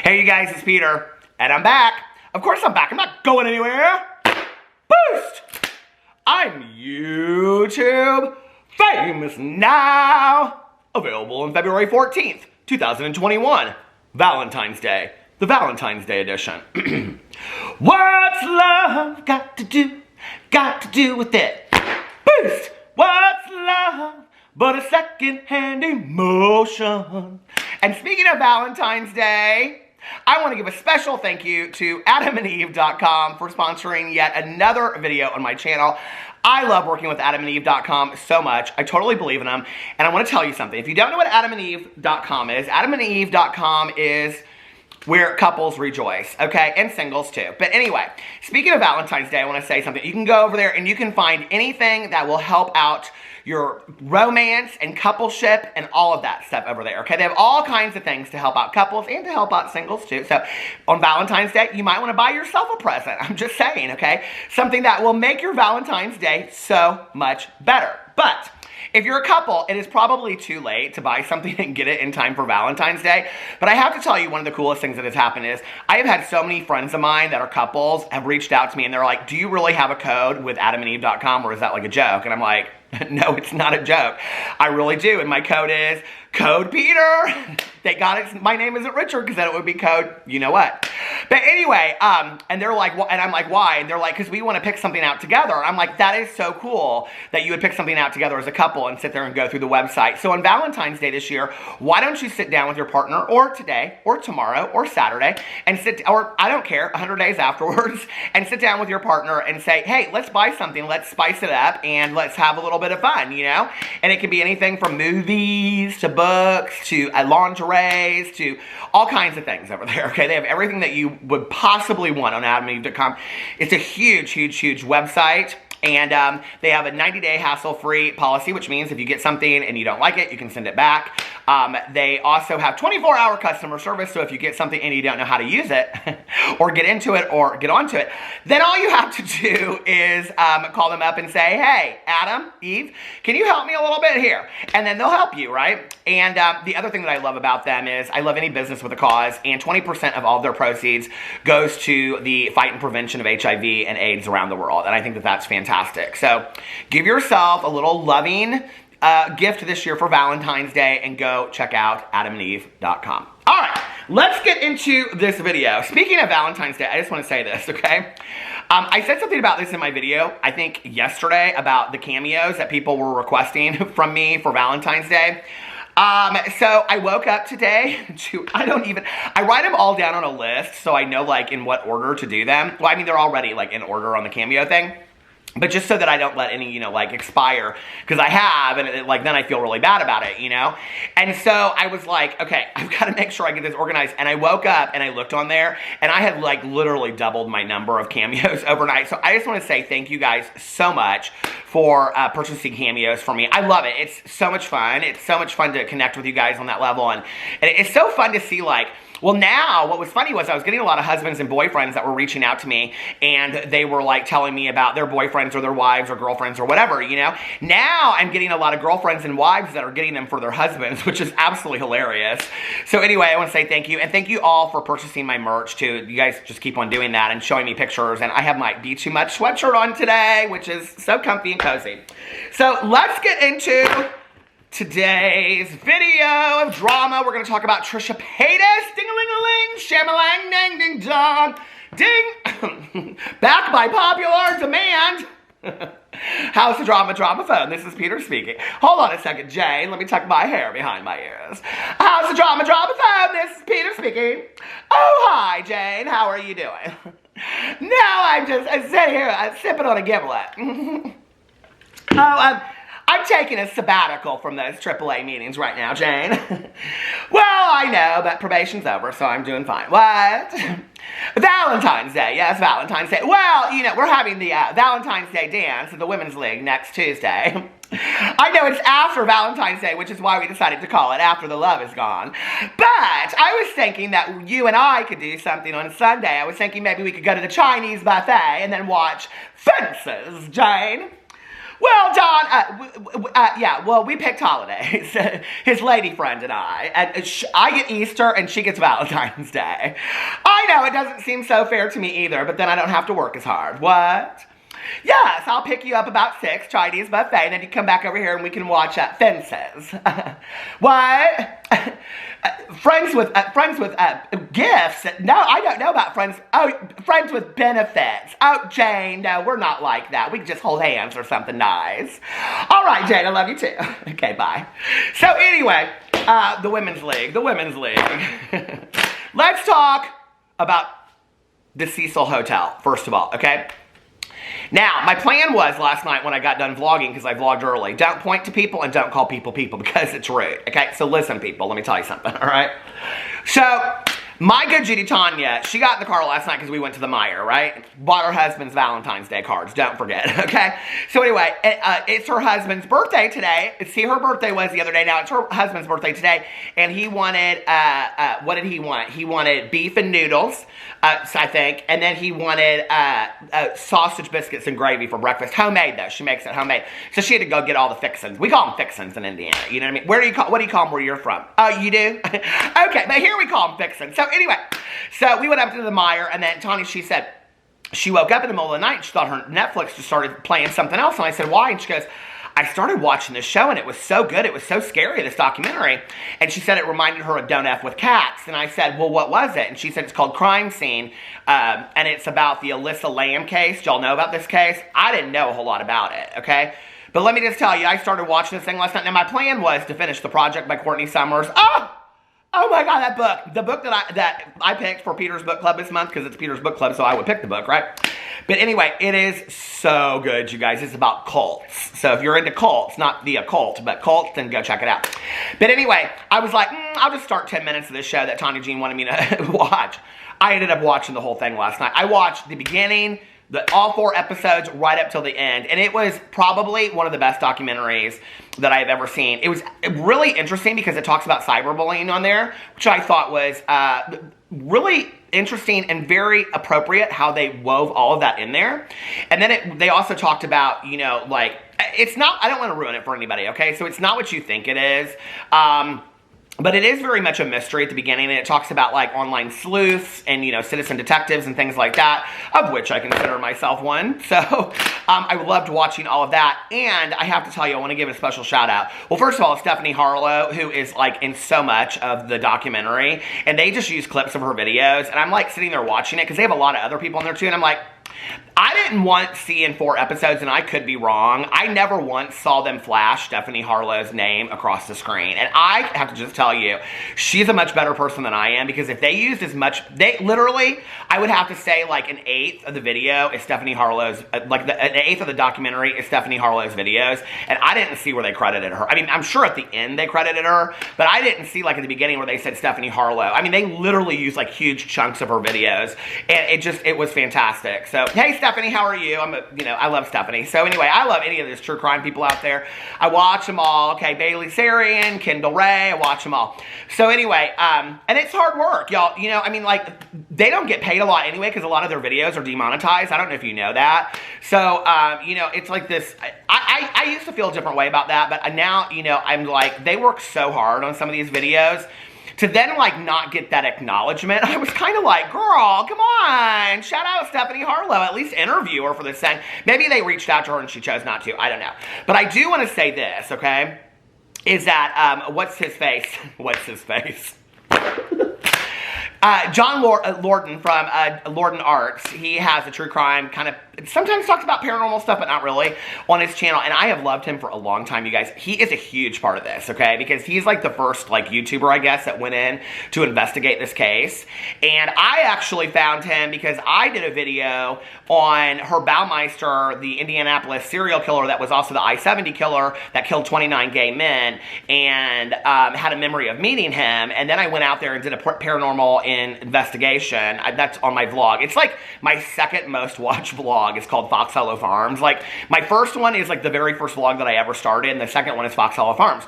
Hey you guys, it's Peter, and I'm back. Of course I'm back, I'm not going anywhere. Boost! I'm YouTube famous now. Available on February 14th, 2021. Valentine's Day, the Valentine's Day edition. What's love got to do with it? Boost! What's love but a second-hand emotion? And speaking of Valentine's Day, I want to give a special thank you to AdamandEve.com for sponsoring yet another video on my channel. I love working with AdamandEve.com so much. I totally believe in them. And I want to tell you something. If you don't know what AdamandEve.com is, AdamandEve.com is where couples rejoice, okay? And singles too. But anyway, speaking of Valentine's Day, I want to say something. You can go over there and you can find anything that will help out your romance and coupleship and all of that stuff over there, okay? They have all kinds of things to help out couples and to help out singles too. So on Valentine's Day, you might want to buy yourself a present. I'm just saying, okay? Something that will make your Valentine's Day so much better. But if you're a couple, it is probably too late to buy something and get it in time for Valentine's Day. But I have to tell you, one of the coolest things that has happened is I have had so many friends of mine that are couples have reached out to me and they're like, do you really have a code with AdamandEve.com or is that like a joke? And I'm like, no, it's not a joke. I really do. And my code is Code Peter. Thank God my name isn't Richard because then it would be code you know what. But anyway, and they're like, and I'm like, why? And they're like, because we want to pick something out together. And I'm like, that is so cool that you would pick something out together as a couple and sit there and go through the website. So on Valentine's Day this year, why don't you sit down with your partner or today or tomorrow or Saturday and or I don't care, 100 days afterwards, and sit down with your partner and say, hey, let's buy something, let's spice it up and let's have a little bit of fun, you know? And it can be anything from movies to books to lingeries to all kinds of things over there, okay? They have everything that you would possibly want on AdamandEve.com. It's a huge, huge, huge website. And they have a 90-day hassle-free policy, which means if you get something and you don't like it, you can send it back. They also have 24-hour customer service, so if you get something and you don't know how to use it or get into it or get onto it, then all you have to do is call them up and say, hey, Adam, Eve, can you help me a little bit here? And then they'll help you, right? And the other thing that I love about them is I love any business with a cause, and 20% of all of their proceeds goes to the fight and prevention of HIV and AIDS around the world, and I think that that's fantastic. So give yourself a little loving gift this year for Valentine's Day and go check out AdamandEve.com. All right, let's get into this video. Speaking of Valentine's Day, I just want to say this, okay? I said something about this in my video, I think yesterday, about the cameos that people were requesting from me for Valentine's Day. So I woke up today I write them all down on a list so I know like in what order to do them. Well, I mean, they're already like in order on the Cameo thing. But just so that I don't let any, you know, like expire, because I have, and then I feel really bad about it, you know? And so I was like, okay, I've got to make sure I get this organized. And I woke up and I looked on there and I had like literally doubled my number of cameos overnight. So I just want to say thank you guys so much for purchasing cameos for me. I love it. It's so much fun. It's so much fun to connect with you guys on that level. And it's so fun to see like, well, now, what was funny was I was getting a lot of husbands and boyfriends that were reaching out to me, and they were, like, telling me about their boyfriends or their wives or girlfriends or whatever, you know? Now, I'm getting a lot of girlfriends and wives that are getting them for their husbands, which is absolutely hilarious. So anyway, I want to say thank you, and thank you all for purchasing my merch, too. You guys just keep on doing that and showing me pictures, and I have my Be Too Much sweatshirt on today, which is so comfy and cozy. So let's get into today's video of drama. We're going to talk about Trisha Paytas, ding-a-ling-a-ling, sham-a-lang, ding-ding-dong, ding, back by popular demand. How's the drama phone? This is Peter speaking. Hold on a second, Jane. Let me tuck my hair behind my ears. How's the drama phone? This is Peter speaking. Oh, hi, Jane. How are you doing? Now I'm sitting here, I'm sipping on a giblet. I'm taking a sabbatical from those AAA meetings right now, Jane. Well, I know, but probation's over, so I'm doing fine. What? Valentine's Day. Yes, Valentine's Day. Well, you know, we're having the Valentine's Day dance at the Women's League next Tuesday. I know it's after Valentine's Day, which is why we decided to call it After the Love Is Gone. But I was thinking that you and I could do something on Sunday. I was thinking maybe we could go to the Chinese buffet and then watch Fences, Jane. Well, Don, yeah, well, we picked holidays. His lady friend and I. And I get Easter and she gets Valentine's Day. I know, it doesn't seem so fair to me either, but then I don't have to work as hard. What? Yes, I'll pick you up about 6, Chinese buffet, and then you come back over here and we can watch Fences. What? Friends with gifts? No, I don't know about friends. Oh, friends with benefits. Oh, Jane, no, we're not like that. We can just hold hands or something nice. All right, Jane, I love you too. Okay, bye. So anyway, the Women's League. Let's talk about the Cecil Hotel, first of all, okay? Now, my plan was last night when I got done vlogging, because I vlogged early, don't point to people and don't call people because it's rude, okay? So listen, people, let me tell you something, all right? So, my good Judy Tanya, she got in the car last night because we went to the Meijer, right? Bought her husband's Valentine's Day cards, don't forget, okay? So anyway, it's her husband's birthday today. See, her birthday was the other day. Now, it's her husband's birthday today, and he wanted, what did he want? He wanted beef and noodles, I think, and then he wanted sausage biscuits and gravy for breakfast. Homemade, though. She makes it homemade. So she had to go get all the fixins. We call them fixins in Indiana, you know what I mean? What do you call them where you're from? Oh, you do? Okay, but here we call them fixins. So anyway, so we went up to the Meijer, and then Tanya, she said, she woke up in the middle of the night, and she thought her Netflix just started playing something else, and I said, why? And she goes, I started watching this show, and it was so good, it was so scary, this documentary, and she said it reminded her of Don't F with Cats, and I said, well, what was it? And she said it's called Crime Scene, and it's about the Alyssa Lamb case. Y'all know about this case? I didn't know a whole lot about it, okay? But let me just tell you, I started watching this thing last night, and my plan was to finish The Project by Courtney Summers. Oh my God, that book. The book that I picked for Peter's Book Club this month, because it's Peter's Book Club, so I would pick the book, right? But anyway, it is so good, you guys. It's about cults. So if you're into cults, not the occult, but cults, then go check it out. But anyway, I was like, I'll just start 10 minutes of this show that Tanya Jean wanted me to watch. I ended up watching the whole thing last night. I watched the beginning, all 4 episodes right up till the end, and it was probably one of the best documentaries that I have ever seen. It was really interesting because it talks about cyberbullying on there, which I thought was really interesting and very appropriate how they wove all of that in there. And then they also talked about, you know, like, it's not, I don't want to ruin it for anybody, okay? So it's not what you think it is. But it is very much a mystery at the beginning, and it talks about, like, online sleuths and, you know, citizen detectives and things like that, of which I consider myself one. So, I loved watching all of that, and I have to tell you, I want to give a special shout-out. Well, first of all, Stephanie Harlow, who is, like, in so much of the documentary, and they just use clips of her videos, and I'm, like, sitting there watching it, because they have a lot of other people in there, too, and I'm like, I didn't once see in 4 episodes, and I could be wrong, I never once saw them flash Stephanie Harlow's name across the screen. And I have to just tell you, she's a much better person than I am, because if they used as much, they literally, I would have to say like an 1/8 of the video is Stephanie Harlow's, like an 1/8 of the documentary is Stephanie Harlow's videos, and I didn't see where they credited her. I mean, I'm sure at the end they credited her, but I didn't see like at the beginning where they said Stephanie Harlow. I mean, they literally used like huge chunks of her videos, and it was fantastic. So, hey Stephanie, how are you? I love Stephanie. So anyway, I love any of these true crime people out there. I watch them all. Okay, Bailey Sarian, Kendall Ray, I watch them all. So anyway, and it's hard work, y'all. You know, I mean, like, they don't get paid a lot anyway because a lot of their videos are demonetized. I don't know if you know that. So, you know, it's like this. I used to feel a different way about that, but now, you know, I'm like, they work so hard on some of these videos. To then, like, not get that acknowledgement, I was kind of like, girl, come on, shout out Stephanie Harlow, at least interview her for this thing. Maybe they reached out to her and she chose not to, I don't know. But I do want to say this, okay, is that, what's his face? John Lorden from Lorden Arts, he has a true crime kind of, sometimes talks about paranormal stuff, but not really, on his channel, and I have loved him for a long time, you guys. He is a huge part of this, okay, because he's like the first, like, YouTuber, I guess, that went in to investigate this case, and I actually found him because I did a video on Herb Baumeister, the Indianapolis serial killer that was also the I-70 killer that killed 29 gay men, and had a memory of meeting him, and then I went out there and did a paranormal investigation. That's on my vlog. It's like my second most watched vlog. It's called Fox Hollow Farms. Like, my first one is like the very first vlog that I ever started, and the second one is Fox Hollow Farms.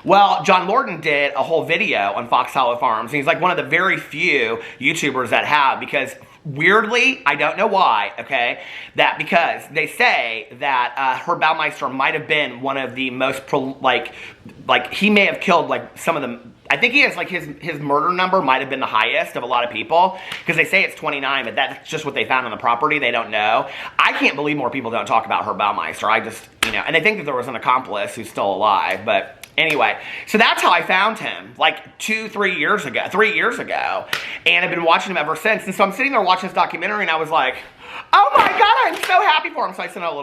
Well, John Lorden did a whole video on Fox Hollow Farms, and he's like one of the very few YouTubers that have, because weirdly, I don't know why, okay, that because they say that Herb Baumeister might have been one of the most, like he may have killed, like, some of them. I think he has, like, his murder number might have been the highest of a lot of people, because they say it's 29, but that's just what they found on the property. They don't know. I can't believe more people don't talk about Herb Baumeister. I just, you know, and they think that there was an accomplice who's still alive, but anyway, so that's how I found him, like 3 years ago, and I've been watching him ever since. And so I'm sitting there watching this documentary, and I was like, oh my God, I'm so happy for him. So I sent out a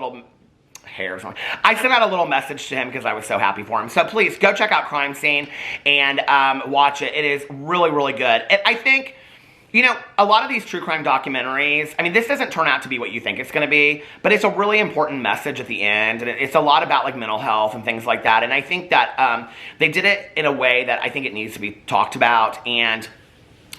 little message to him because I was so happy for him. So please go check out Crime Scene and watch it. It is really, really good. And I think, you know, a lot of these true crime documentaries, I mean, this doesn't turn out to be what you think it's going to be, but it's a really important message at the end, and it's a lot about, like, mental health and things like that. And I think that they did it in a way that I think it needs to be talked about, and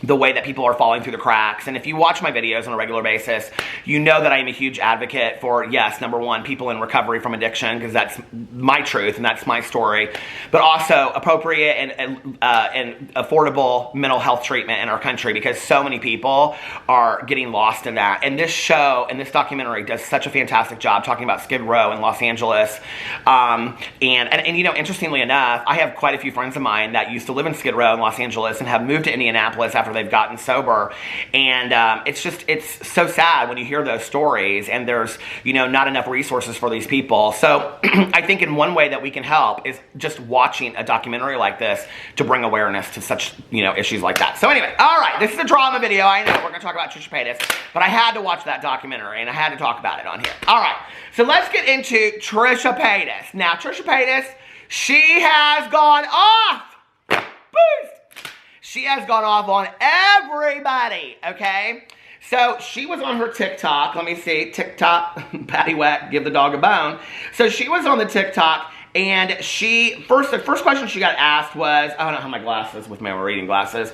the way that people are falling through the cracks. And if you watch my videos on a regular basis, you know that I am a huge advocate for, yes, number one, people in recovery from addiction, because that's my truth and that's my story, but also appropriate and affordable mental health treatment in our country, because so many people are getting lost in that. And this show and this documentary does such a fantastic job talking about Skid Row in Los Angeles. And you know, interestingly enough, I have quite a few friends of mine that used to live in Skid Row in Los Angeles and have moved to Indianapolis after they've gotten sober. And it's so sad when you hear those stories, and there's, you know, not enough resources for these people. So I think in one way that we can help is just watching a documentary like this to bring awareness to such, you know, issues like that. So anyway, all right, this is a drama video. I know we're going to talk about Trisha Paytas, but I had to watch that documentary, and I had to talk about it on here. All right, so let's get into Trisha Paytas. Now, Trisha Paytas, she has gone off. Boost! She has gone off on everybody, okay? So she was on her TikTok. Let me see. TikTok, patty whack, give the dog a bone. So she was on the TikTok, and the first question she got asked was, I don't have my glasses with my reading glasses.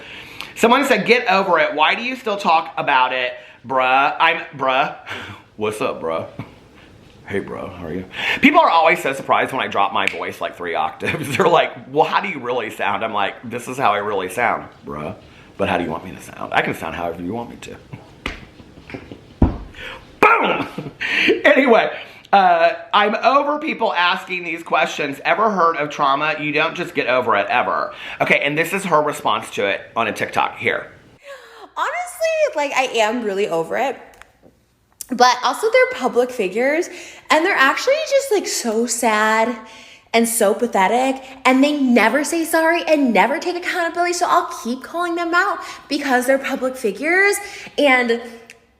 Someone said, get over it. Why do you still talk about it, bruh? What's up, bruh? Hey, bro, how are you? People are always so surprised when I drop my voice like 3 octaves. They're like, well, how do you really sound? I'm like, this is how I really sound, bruh. But how do you want me to sound? I can sound however you want me to. Boom! Anyway, I'm over people asking these questions. Ever heard of trauma? You don't just get over it, ever. Okay, and this is her response to it on a TikTok here. Honestly, like, I am really over it. But also they're public figures, and they're actually just, like, so sad and so pathetic, and they never say sorry and never take accountability. So I'll keep calling them out because they're public figures, and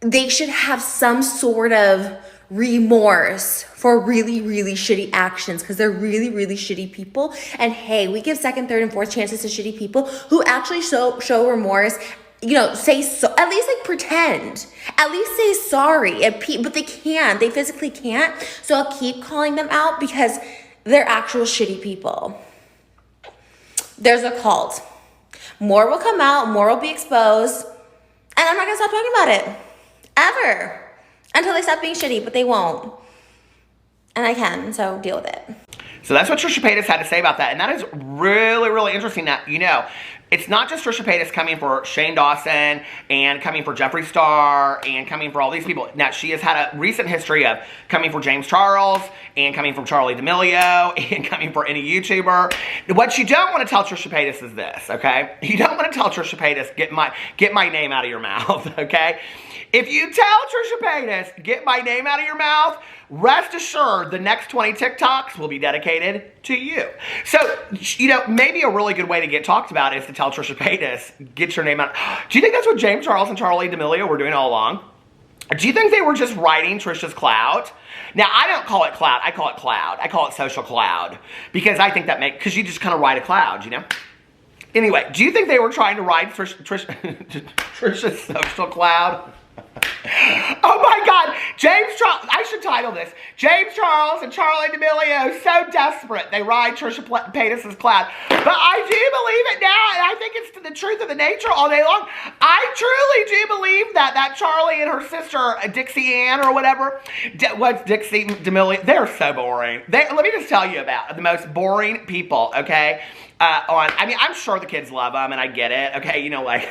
they should have some sort of remorse for really, really shitty actions, because they're really, really shitty people. And hey, we give second, third, and fourth chances to shitty people who actually show remorse. You know, say so, at least, like, pretend, at least say sorry, but they can't, they physically can't. So I'll keep calling them out because they're actual shitty people. There's a cult. More will come out, more will be exposed, and I'm not gonna stop talking about it, ever, until they stop being shitty, but they won't. And I can, so deal with it. So that's what Trisha Paytas had to say about that. And that is really, really interesting that, you know, it's not just Trisha Paytas coming for Shane Dawson and coming for Jeffree Star and coming for all these people. Now, she has had a recent history of coming for James Charles and coming for Charlie D'Amelio and coming for any YouTuber. What you don't want to tell Trisha Paytas is this, okay? You don't want to tell Trisha Paytas, get my name out of your mouth, okay? If you tell Trisha Paytas, get my name out of your mouth, rest assured the next 20 TikToks will be dedicated to you. So, you know, maybe a really good way to get talked about is to tell Trisha Paytas, get your name out. Do you think that's what James Charles and Charlie D'Amelio were doing all along? Do you think they were just riding Trisha's clout? Now, I don't call it clout. I call it cloud. I call it social cloud. Because I think that because you just kind of ride a cloud, you know? Anyway, do you think they were trying to ride Trisha's social cloud? Oh my God, James Charles, I should title this, James Charles and Charlie D'Amelio, so desperate they ride Trisha Paytas' cloud. But I do believe it now, and I think it's to the truth of the nature all day long. I truly do believe that Charlie and her sister, Dixie Ann or whatever, what's Dixie D'Amelio, they're so boring. Let me just tell you about the most boring people, okay? I mean, I'm sure the kids love them, and I get it, okay? You know, like,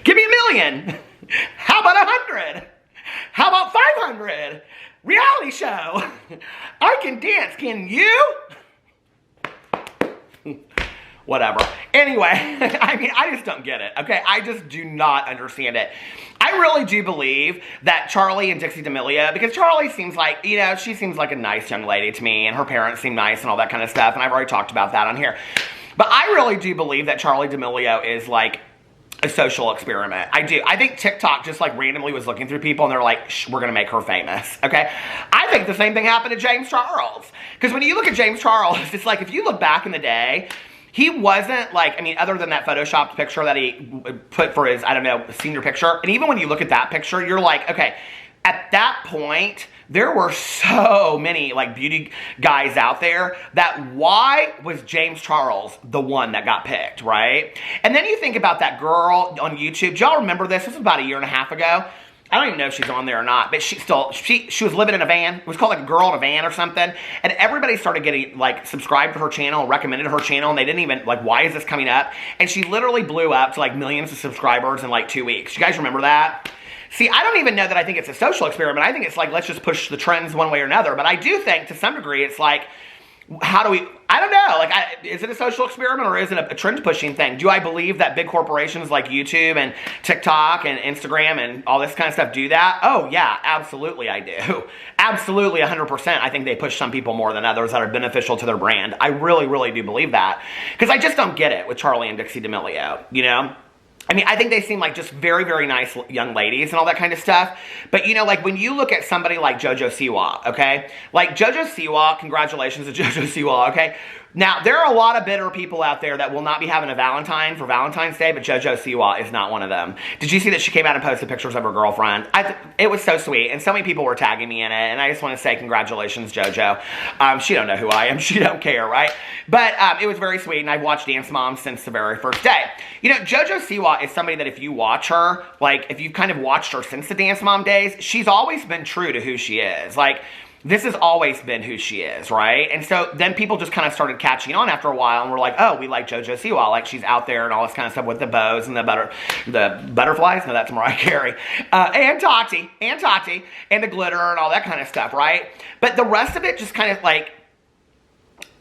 give me $1 million. How about 100? How about 500? Reality show. I can dance, can you? Whatever. Anyway, I mean, I just don't get it, okay? I just do not understand it. I really do believe that Charlie and Dixie D'Amelio, because Charlie seems like, you know, she seems like a nice young lady to me, and her parents seem nice and all that kind of stuff, and I've already talked about that on here. But I really do believe that Charlie D'Amelio is like a social experiment. I do. I think TikTok just like randomly was looking through people and they're like, we're going to make her famous. Okay. I think the same thing happened to James Charles. Because when you look at James Charles, it's like if you look back in the day, he wasn't like, I mean, other than that photoshopped picture that he put for his, I don't know, senior picture. And even when you look at that picture, you're like, okay, at that point, there were so many like beauty guys out there that why was James Charles the one that got picked, right? And then you think about that girl on YouTube. Do y'all remember this? This was about a year and a half ago. I don't even know if she's on there or not, but she was living in a van. It was called like a girl in a van or something. And everybody started getting like subscribed to her channel, recommended her channel, and they didn't even like, why is this coming up? And she literally blew up to like millions of subscribers in like 2 weeks. You guys remember that? See, I don't even know that I think it's a social experiment. I think it's like, let's just push the trends one way or another. But I do think to some degree it's like, how do we, I don't know, like, is it a social experiment or is it a trend pushing thing? Do I believe that big corporations like YouTube and TikTok and Instagram and all this kind of stuff do that? Oh yeah, absolutely I do. Absolutely 100%. I think they push some people more than others that are beneficial to their brand. I really, really do believe that. Because I just don't get it with Charlie and Dixie D'Amelio, you know? I mean, I think they seem like just very, very nice young ladies and all that kind of stuff. But, you know, like when you look at somebody like JoJo Siwa, okay? Like JoJo Siwa, congratulations to JoJo Siwa, okay? Now, there are a lot of bitter people out there that will not be having a Valentine for Valentine's Day, but JoJo Siwa is not one of them. Did you see that she came out and posted pictures of her girlfriend? It was so sweet, and so many people were tagging me in it, and I just want to say congratulations, JoJo. She don't know who I am. She don't care, right? But it was very sweet, and I've watched Dance Moms since the very first day. You know, JoJo Siwa is somebody that if you watch her, like if you've kind of watched her since the Dance Mom days, she's always been true to who she is. Like, this has always been who she is, right? And so then people just kind of started catching on after a while and were like, oh, we like JoJo Siwa. Like, she's out there and all this kind of stuff with the bows and the butterflies. No, that's Mariah Carey. And Tati, and the glitter and all that kind of stuff, right? But the rest of it just kind of like,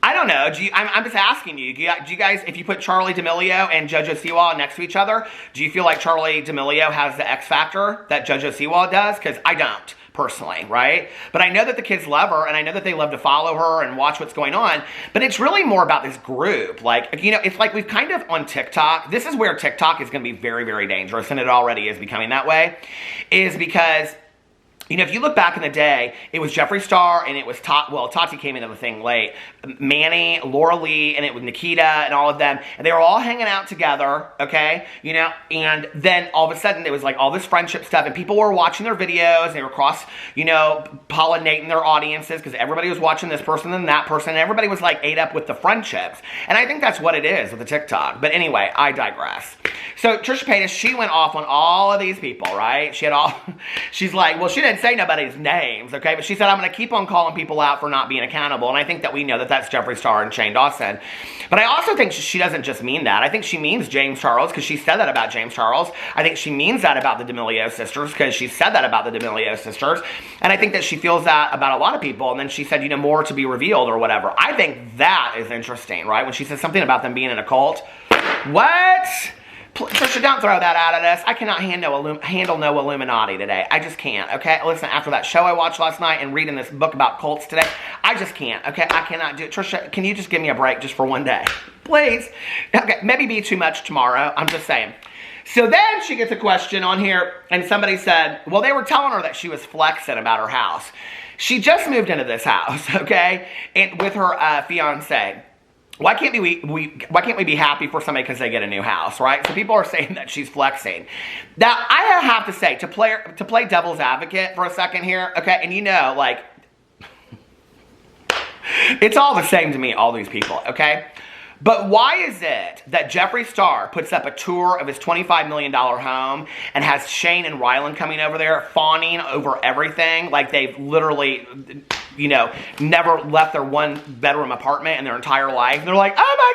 I don't know. I'm just asking you. Do you guys, if you put Charlie D'Amelio and JoJo Siwa next to each other, do you feel like Charlie D'Amelio has the X factor that JoJo Siwa does? Because I don't, personally, right? But I know that the kids love her, and I know that they love to follow her and watch what's going on. But it's really more about this group. Like, you know, it's like we've kind of on TikTok. This is where TikTok is going to be very, very dangerous, and it already is becoming that way. Is because, you know, if you look back in the day, it was Jeffree Star and it was Tati came into the thing late. Manny, Laura Lee, and it was Nikita and all of them. And they were all hanging out together, okay? You know, and then all of a sudden there was like all this friendship stuff and people were watching their videos and they were pollinating their audiences because everybody was watching this person and that person and everybody was like ate up with the friendships. And I think that's what it is with the TikTok. But anyway, I digress. So Trisha Paytas, she went off on all of these people, right? She's like, well, she didn't say nobody's names, okay? But she said, I'm going to keep on calling people out for not being accountable. And I think that we know that that's Jeffree Star and Shane Dawson. But I also think she doesn't just mean that. I think she means James Charles because she said that about James Charles. I think she means that about the D'Amelio sisters because she said that about the D'Amelio sisters. And I think that she feels that about a lot of people. And then she said, you know, more to be revealed or whatever. I think that is interesting, right? When she says something about them being in a cult. What? Trisha, don't throw that out at us. I cannot handle no Illuminati today. I just can't, okay? Listen, after that show I watched last night and reading this book about cults today, I just can't, okay? I cannot do it. Trisha, can you just give me a break just for one day? Please? Okay, maybe be too much tomorrow. I'm just saying. So then she gets a question on here, and somebody said, well, they were telling her that she was flexing about her house. She just moved into this house, okay? And with her fiancé. Why can't we be happy for somebody because they get a new house, right? So people are saying that she's flexing. Now, I have to say, to play devil's advocate for a second here, okay? And you know, like, it's all the same to me, all these people, okay? But why is it that Jeffree Star puts up a tour of his $25 million home and has Shane and Rylan coming over there fawning over everything like they've literally, you know, never left their one-bedroom apartment in their entire life? And they're like, oh my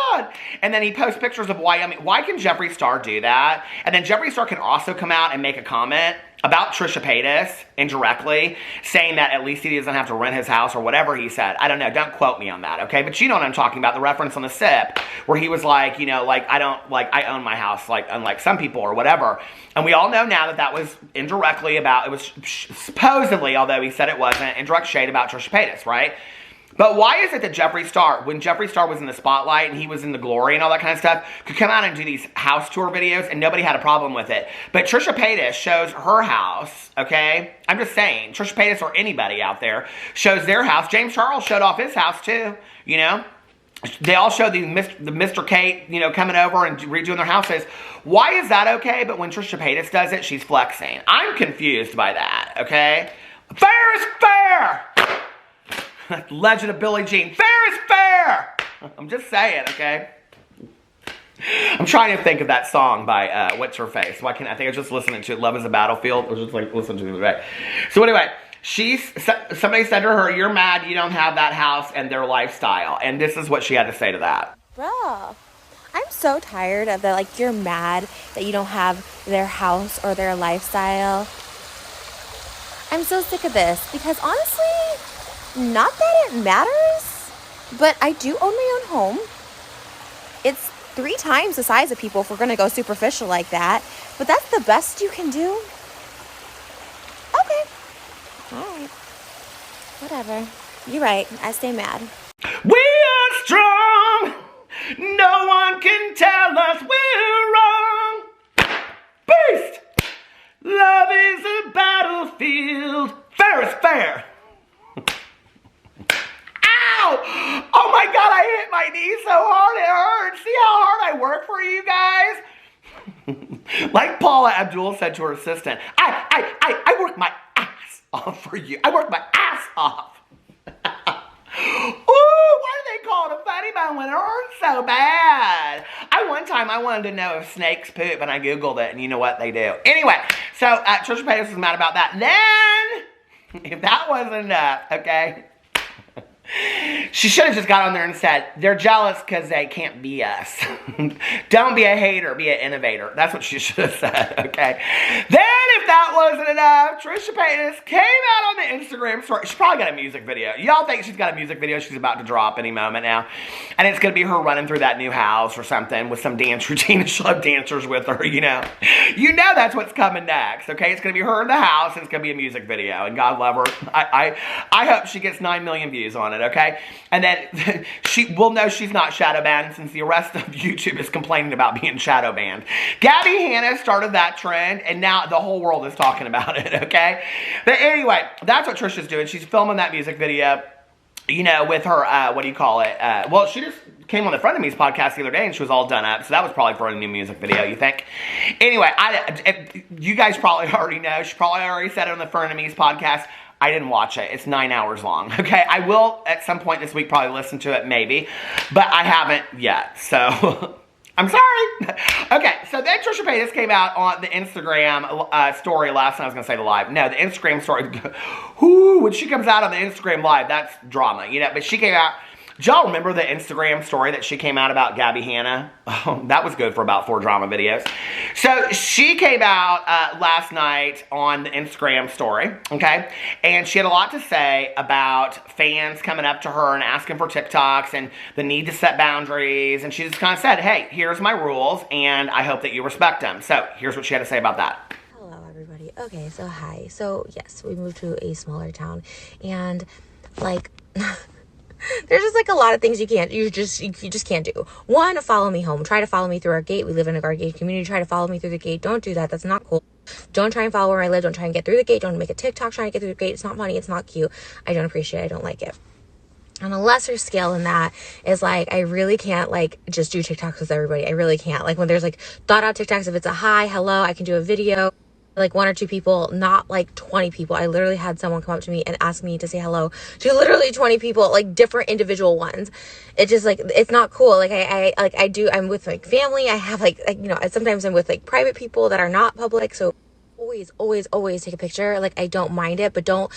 God. And then he posts pictures of Wyoming. Why can Jeffree Star do that? And then Jeffree Star can also come out and make a comment about Trisha Paytas indirectly, saying that at least he doesn't have to rent his house or whatever he said. I don't know. Don't quote me on that, okay? But you know what I'm talking about, the reference on the SIP, where he was like, you know, like, I own my house, like, unlike some people or whatever. And we all know now that that was indirectly about, it was supposedly, although he said it wasn't, indirect shade about Trisha Paytas, right? But why is it that Jeffree Star, when Jeffree Star was in the spotlight and he was in the glory and all that kind of stuff, could come out and do these house tour videos and nobody had a problem with it? But Trisha Paytas shows her house, okay? I'm just saying, Trisha Paytas or anybody out there shows their house. James Charles showed off his house too, you know? They all show the Mr. Kate, you know, coming over and redoing their houses. Why is that okay? But when Trisha Paytas does it, she's flexing. I'm confused by that, okay? Fair is fair! Legend of Billie Jean. Fair is fair! I'm just saying, okay? I'm trying to think of that song by, what's her face? Why can't I think I was just listening to it, Love is a Battlefield. I was just like, listening to it, right? So anyway, somebody said to her, you're mad you don't have that house and their lifestyle. And this is what she had to say to that. Bruh, I'm so tired of the, like, you're mad that you don't have their house or their lifestyle. I'm so sick of this because honestly, not that it matters, but I do own my own home. It's 3 times the size of people if we're going to go superficial like that, but that's the best you can do. Okay. All right. Whatever. You're right. I stay mad. We are strong. No one can tell us we're wrong. Beast. Love is a battlefield. Fair is fair. Ow! Oh my God, I hit my knee so hard it hurts. See how hard I work for you guys? Like Paula Abdul said to her assistant, I work my ass off for you. I work my ass off. Ooh, why do they call it a funny bone when it hurts so bad? One time I wanted to know if snakes poop, and I Googled it, and you know what they do. Anyway, so Trisha Paytas was mad about that. Then, if that wasn't enough, okay, she should have just got on there and said, they're jealous because they can't be us. Don't be a hater, be an innovator. That's what she should have said, okay? Then, if that wasn't enough, Trisha Paytas came out on the Instagram story. She's probably got a music video. Y'all think she's got a music video she's about to drop any moment now. And it's going to be her running through that new house or something with some dance routine. She'll have dancers with her, you know. You know that's what's coming next, okay? It's going to be her in the house, and it's going to be a music video. And God love her. I hope she gets 9 million views on it, okay? And then she will know she's not shadow banned since the rest of YouTube is complaining about being shadow banned. Gabby Hanna started that trend, and now the whole world is talking about it, okay? But anyway, that's what Trisha's doing. She's filming that music video, you know, with her, what do you call it? Well, she just came on the Friend of Me's podcast the other day, and she was all done up, so that was probably for a new music video, you think? Anyway, you guys probably already know. She probably already said it on the Friend of Me's podcast. I didn't watch it. It's 9 hours long, okay? I will, at some point this week, probably listen to it, maybe. But I haven't yet, so I'm sorry. Okay, so then Trisha Paytas came out on the Instagram story last night. I was going to say the live. No, the Instagram story. Whoo, when she comes out on the Instagram live, that's drama, you know? But she came out. Do y'all remember the Instagram story that she came out about Gabby Hanna? Oh, that was good for about 4 drama videos. So she came out last night on the Instagram story, okay? And she had a lot to say about fans coming up to her and asking for TikToks and the need to set boundaries. And she just kind of said, hey, here's my rules, and I hope that you respect them. So here's what she had to say about that. Hello, everybody. Okay, so hi. So, yes, we moved to a smaller town. And, like... there's just like a lot of things you just can't do. One, follow me home. Try to follow me through our gate. We live in a gated community. Try to follow me through the gate. Don't do that. That's not cool. Don't try and follow where I live. Don't try and get through the gate. Don't make a TikTok trying to get through the gate. It's not funny. It's not cute. I don't appreciate it. I don't like it. On a lesser scale than that is like, I really can't like just do TikToks with everybody. I really can't. Like when there's like thought out TikToks, if it's a hi, hello, I can do a video. Like 1 or 2 people, not like 20 people. I literally had someone come up to me and ask me to say hello to literally 20 people, like different individual ones. It just like, it's not cool. Like I'm with like family. I have like, you know, sometimes I'm with like private people that are not public. So always take a picture. Like, I don't mind it, but don't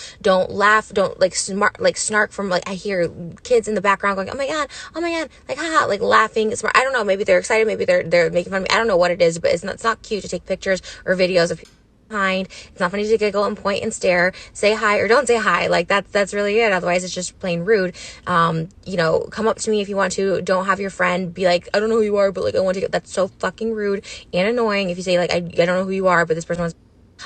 laugh, don't like snark from, like, I hear kids in the background going, oh my god, like, haha, like laughing. Smart. I don't know, maybe they're excited, maybe they're making fun of me. I don't know what it is, but it's not cute to take pictures or videos of people behind. It's not funny to giggle and point and stare, say hi or don't say hi. Like, that's really it. Otherwise it's just plain rude. You know, come up to me if you want to. Don't have your friend be like, I don't know who you are, but like, I want to get, that's so fucking rude and annoying. If you say like, I don't know who you are, but this person wants,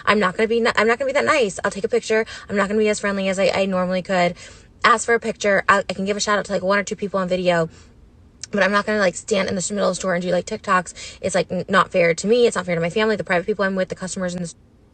I'm not gonna be that nice. I'll take a picture. I'm not gonna be as friendly as I normally could. Ask for a picture. I can give a shout out to like 1 or 2 people on video, but I'm not going to like stand in the middle of the store and do like TikToks. It's like not fair to me. It's not fair to my family, the private people I'm with, the customers and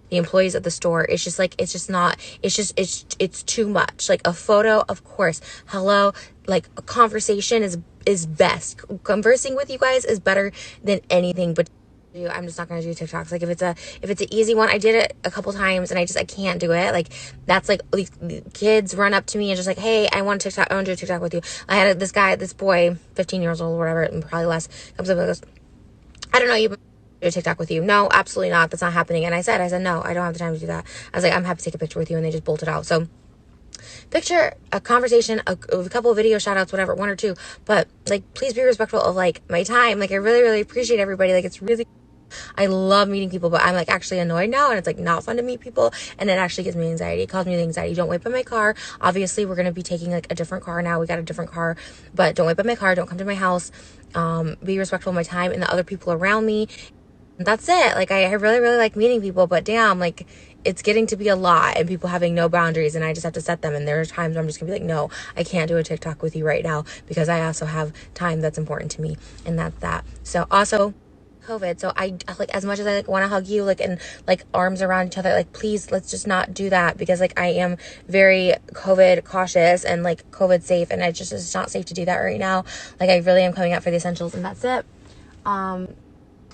the employees at the store. It's just like, it's too much. Like, a photo, of course. Hello. Like, a conversation is best. Conversing with you guys is better than anything, but I'm just not going to do TikToks. Like, if it's an easy one, I did it a couple times and I can't do it. Like, that's like, these kids run up to me and just like, hey, I want to do a TikTok with you. I had this boy, 15 years old, whatever, and probably less, comes up and goes, I don't know you, but do a TikTok with you. No, absolutely not. That's not happening. And I said, no, I don't have the time to do that. I was like, I'm happy to take a picture with you. And they just bolted out. So, picture, a conversation, a couple of video shout outs, whatever, 1 or 2, but like, please be respectful of like my time. Like, I really, really appreciate everybody. Like, it's really, I love meeting people, but I'm like actually annoyed now, and it's like not fun to meet people, and it actually gives me anxiety. It causes me anxiety. Don't wait by my car. Obviously, we're going to be taking like a different car now. We got a different car, but don't wait by my car. Don't come to my house. Be respectful of my time and the other people around me. That's it. Like, I really, really like meeting people, but damn, like, it's getting to be a lot, and people having no boundaries, and I just have to set them. And there are times where I'm just gonna be like, no, I can't do a TikTok with you right now, because I also have time that's important to me, and that's that. So also, COVID. So I like, as much as I like want to hug you, like, and like arms around each other, like, please, let's just not do that, because like, I am very COVID cautious and like COVID safe, and it's not safe to do that right now. Like, I really am coming out for the essentials, and that's it.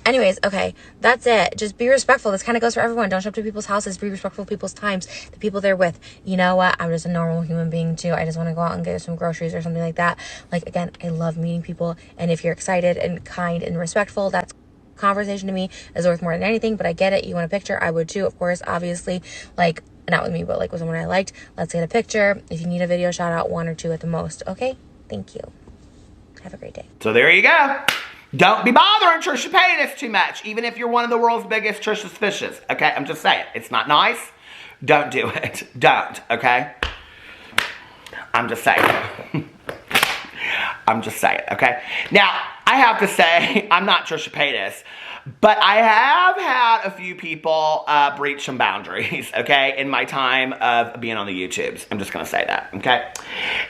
Anyways, okay, that's it. Just be respectful. This kind of goes for everyone. Don't show up to people's houses. Be respectful of people's times, the people they're with. You know what? I'm just a normal human being too. I just want to go out and get some groceries or something like that. Like, again, I love meeting people. And if you're excited and kind and respectful, that's conversation to me is worth more than anything. But I get it. You want a picture? I would too, of course, obviously. Like, not with me, but like with someone I liked. Let's get a picture. If you need a video shout out, 1 or 2 at the most. Okay? Thank you. Have a great day. So there you go. Don't be bothering Trisha Paytas too much, even if you're one of the world's biggest Trisha's fishes. Okay, I'm just saying. It's not nice. Don't do it. Don't, okay? I'm just saying. I'm just saying, okay? Now, I have to say, I'm not Trisha Paytas, but I have had a few people breach some boundaries, okay, in my time of being on the YouTubes. I'm just going to say that, okay?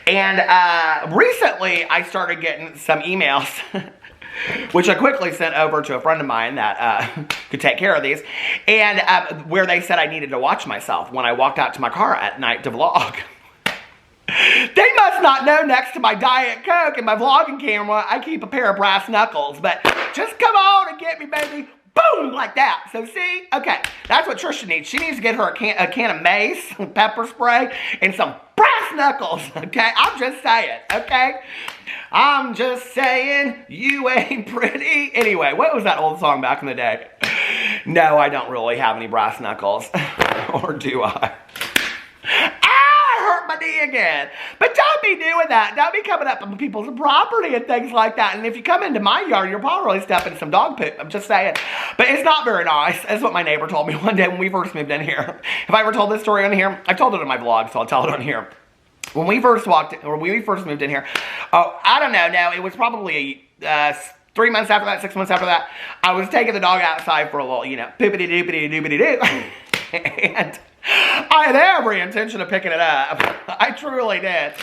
And recently, I started getting some emails which I quickly sent over to a friend of mine that could take care of these, and where they said I needed to watch myself when I walked out to my car at night to vlog. They must not know next to my Diet Coke and my vlogging camera, I keep a pair of brass knuckles, but just come on and get me, baby. Boom, like that. So see, okay, that's what Trisha needs. She needs to get her a can of mace, pepper spray, and some brass knuckles, okay? I'm just saying, okay? I'm just saying, you ain't pretty. Anyway, what was that old song back in the day? No, I don't really have any brass knuckles. Or do I? Hurt my knee again. But don't be doing that. Don't be coming up on people's property and things like that. And if you come into my yard, you're probably stepping in some dog poop. I'm just saying. But it's not very nice. That's what my neighbor told me one day when we first moved in here. Have I ever told this story on here? I've told it in my vlog, so I'll tell it on here. When we first moved in here, I don't know, no, it was probably 3 months after that, 6 months after that, I was taking the dog outside for a little, poopity-doopity-doopity-doo. And I had every intention of picking it up. I truly did.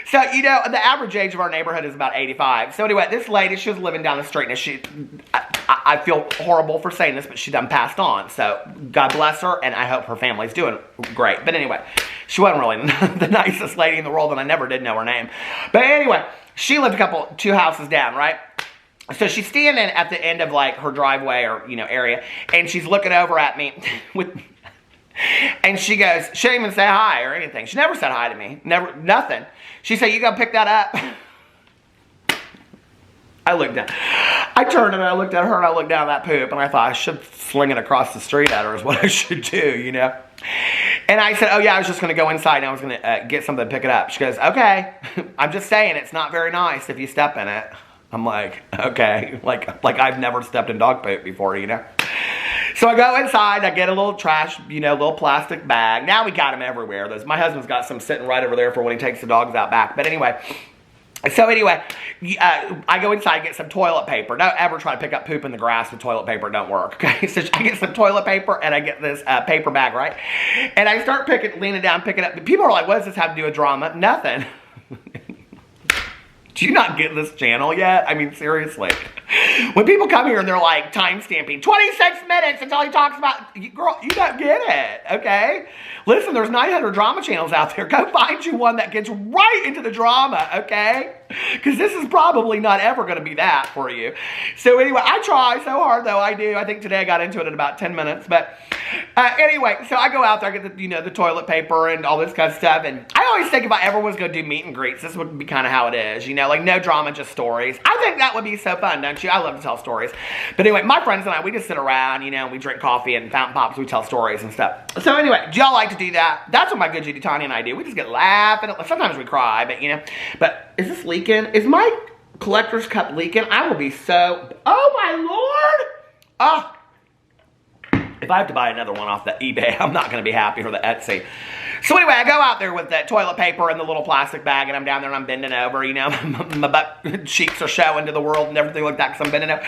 So, the average age of our neighborhood is about 85. So anyway, this lady, she was living down the street, and I feel horrible for saying this, but she done passed on. So God bless her, and I hope her family's doing great. But anyway, she wasn't really the nicest lady in the world, and I never did know her name. But anyway, she lived 2 houses down, right? So she's standing at the end of like her driveway or, area, and she's looking over at me and she goes, she didn't even say hi or anything. She never said hi to me. Never, nothing. She said, you gonna pick that up? I looked down. I turned and I looked at her and I looked down at that poop and I thought I should fling it across the street at her is what I should do, you know? And I said, oh yeah, I was just going to go inside and I was going to get something to pick it up. She goes, okay. I'm just saying it's not very nice if you step in it. I'm like, okay. Like I've never stepped in dog poop before, you know? So I go inside, I get a little trash, you know, little plastic bag. Now we got them everywhere. My husband's got some sitting right over there for when he takes the dogs out back. But anyway, I go inside, get some toilet paper. Don't ever try to pick up poop in the grass with toilet paper. It don't work, okay? So I get some toilet paper, and I get this paper bag, right? And I start leaning down, picking up. People are like, what does this have to do with drama? Nothing. Do you not get this channel yet? I mean, seriously. When people come here and they're like time stamping 26 minutes until he talks about, girl, you don't get it, okay? Listen, there's 900 drama channels out there. Go find you one that gets right into the drama, okay? Because this is probably not ever going to be that for you. So anyway, I try so hard, though. I do. I think today I got into it in about 10 minutes. But anyway, so I go out there, I get the toilet paper and all this kind of stuff. And I always think if I ever was going to do meet and greets, this would be kind of how it is, you know, like no drama, just stories. I think that would be so fun, don't you? I love to tell stories. But anyway, my friends and I, we just sit around, you know, we drink coffee and fountain pops, we tell stories and stuff. So anyway, do y'all like to do that? That's what my good Judy Tanya and I do. We just get laughing. Sometimes we cry, but you know. But is this leaking? Is my collector's cup leaking? I will be so, oh my Lord. Oh. If I have to buy another one off the eBay, I'm not going to be happy, or the Etsy. So anyway, I go out there with that toilet paper and the little plastic bag, and I'm down there and I'm bending over, you know, my butt cheeks are showing to the world and everything like that because I'm bending over.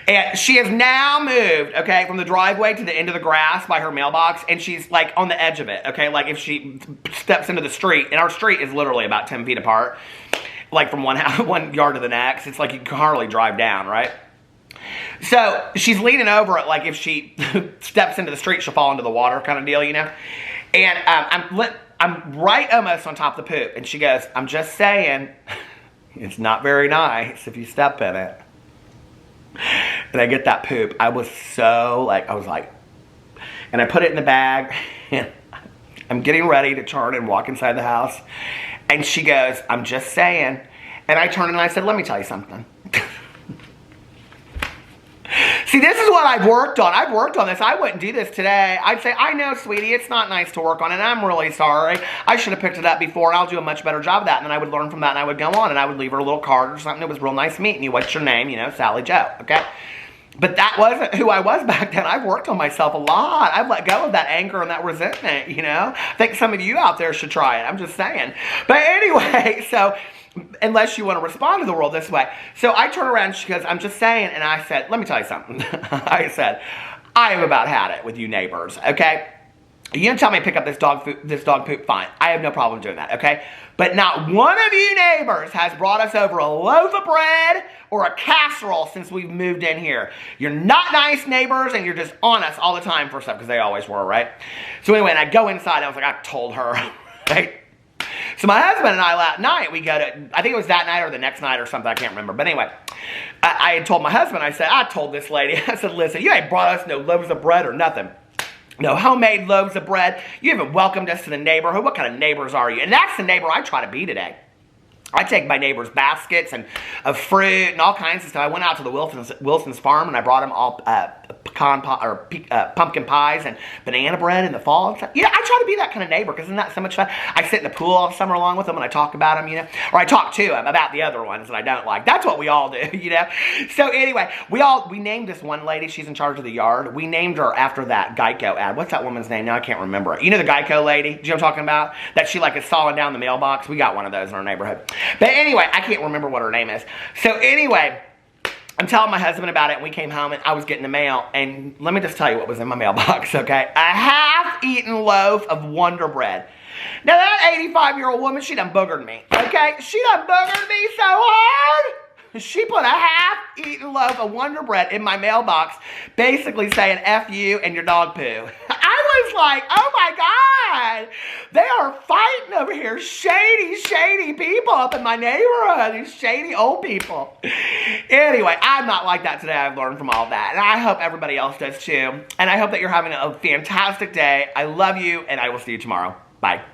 And she has now moved, okay, from the driveway to the end of the grass by her mailbox, and she's like on the edge of it, okay, like if she steps into the street, and our street is literally about 10 feet apart, like from one yard to the next. It's like you can hardly drive down, right? So she's leaning over it like if she steps into the street, she'll fall into the water kind of deal, you know? And I'm right almost on top of the poop. And she goes, I'm just saying, it's not very nice if you step in it. And I get that poop. I was like, and I put it in the bag. And I'm getting ready to turn and walk inside the house. And she goes, I'm just saying. And I turned and I said, let me tell you something. See, this is what I've worked on. I've worked on this. I wouldn't do this today. I'd say, I know, sweetie, it's not nice to work on, and I'm really sorry. I should have picked it up before, and I'll do a much better job of that. And then I would learn from that, and I would go on, and I would leave her a little card or something. It was real nice meeting you. What's your name? You know, Sally Joe, okay? But that wasn't who I was back then. I've worked on myself a lot. I've let go of that anger and that resentment, you know? I think some of you out there should try it. I'm just saying. But anyway, so unless you want to respond to the world this way. So I turn around and she goes, I'm just saying. And I said, let me tell you something. I said, I have about had it with you neighbors, okay? You can tell me to pick up this dog poop, fine. I have no problem doing that, okay? But not one of you neighbors has brought us over a loaf of bread or a casserole since we've moved in here. You're not nice neighbors, and you're just on us all the time for stuff, because they always were, right? So anyway, and I go inside, and I was like, I told her, right? So my husband and I that night, we go to, I think it was that night or the next night or something, I can't remember. But anyway, I had told my husband, I said, I told this lady, I said, listen, you ain't brought us no loaves of bread or nothing. No homemade loaves of bread. You haven't welcomed us to the neighborhood. What kind of neighbors are you? And that's the neighbor I try to be today. I take my neighbors' baskets and of fruit and all kinds of stuff. I went out to the Wilson's farm and I brought them all pumpkin pies and banana bread in the fall and stuff. You know, I try to be that kind of neighbor because isn't that so much fun? I sit in the pool all summer long with them and I talk about them, you know, or I talk to them about the other ones that I don't like. That's what we all do, you know. So anyway, we named this one lady. She's in charge of the yard. We named her after that Geico ad. What's that woman's name? Now I can't remember it. You know the Geico lady? Do you know what I'm talking about? That she like is sawing down the mailbox. We got one of those in our neighborhood. But anyway, I can't remember what her name is. So anyway, I'm telling my husband about it, and we came home, and I was getting the mail, and let me just tell you what was in my mailbox, okay? A half-eaten loaf of Wonder Bread. Now, that 85-year-old woman, she done boogered me, okay? She done boogered me so hard. She put a half-eaten loaf of Wonder Bread in my mailbox, basically saying, F you and your dog poo. I was like, oh my God, they are fighting over here. Shady, shady people up in my neighborhood. These shady old people. Anyway, I'm not like that today. I've learned from all that. And I hope everybody else does too. And I hope that you're having a fantastic day. I love you, and I will see you tomorrow. Bye.